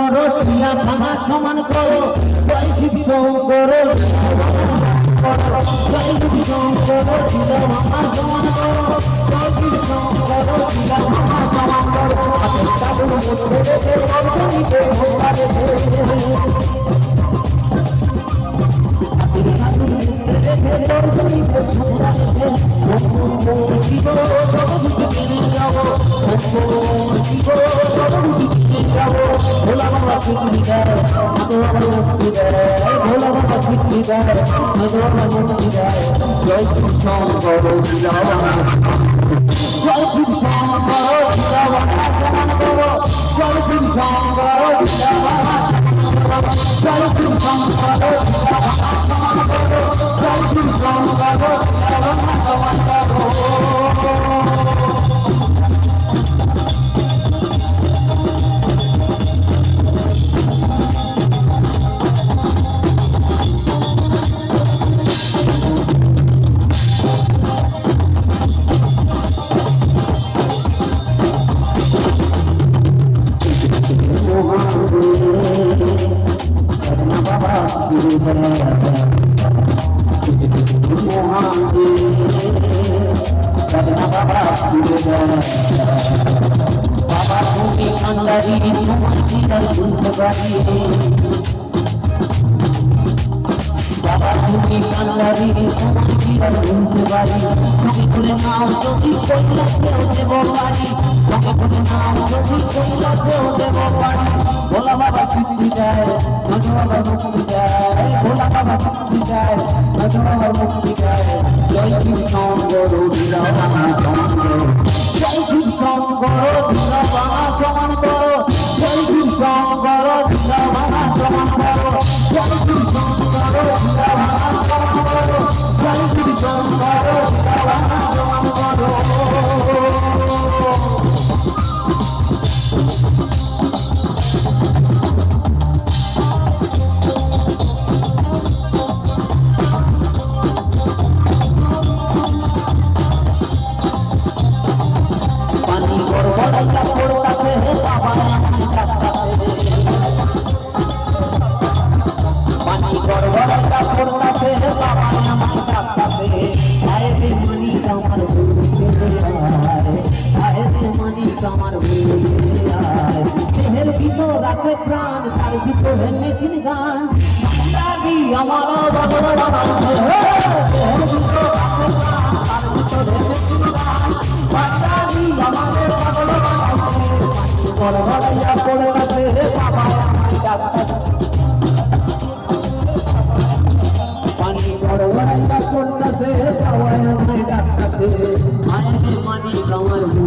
করো টিয়া ভাঙা সমান করো জয় শিব শঙ্কর জয় শিব শঙ্কর টিয়া ভাঙা সমান করো জয় শিব শঙ্কর টিয়া ভাঙা সমান করো তাদের মধ্যে রেখে অর্জনীতে ভোগারে ভোলা বাবা মুক্তি দেয় ভোলা বাবা মুক্তি দেয় মুক্তি দেয় জয় শিব শঙ্কর জয় শিব শঙ্কর সমান করো জয় শিব শঙ্কর জয় শিব শঙ্কর সমান করো জয় শিব শঙ্কর সমান করো বাবা তুমি কান্দারি তোমার চিরাল শুনতে পারি বাবা তুমি কান্দারি তোমার চিরাল শুনতে পারি সঙ্গে করে নাও যদি কৈলাসেও দেব পারি সঙ্গে করে নাও যদি কৈলাসেও দেব পারি ভোলা বাবা মুক্তি দেয় নজর বাবা মুক্তি দেয় ভোলা বাবা মুক্তি দেয় নজর বাবা মুক্তি দেয় জয় শিব শঙ্কর জয় শিব শঙ্কর সমান করো জয় শিব শঙ্কর সমান করো জয় শিব শঙ্কর সমান করো জয় শিব শঙ্কর সমান করো প্রাণ তার ভিতরে মেশিন গান আমার পানি মানি আমার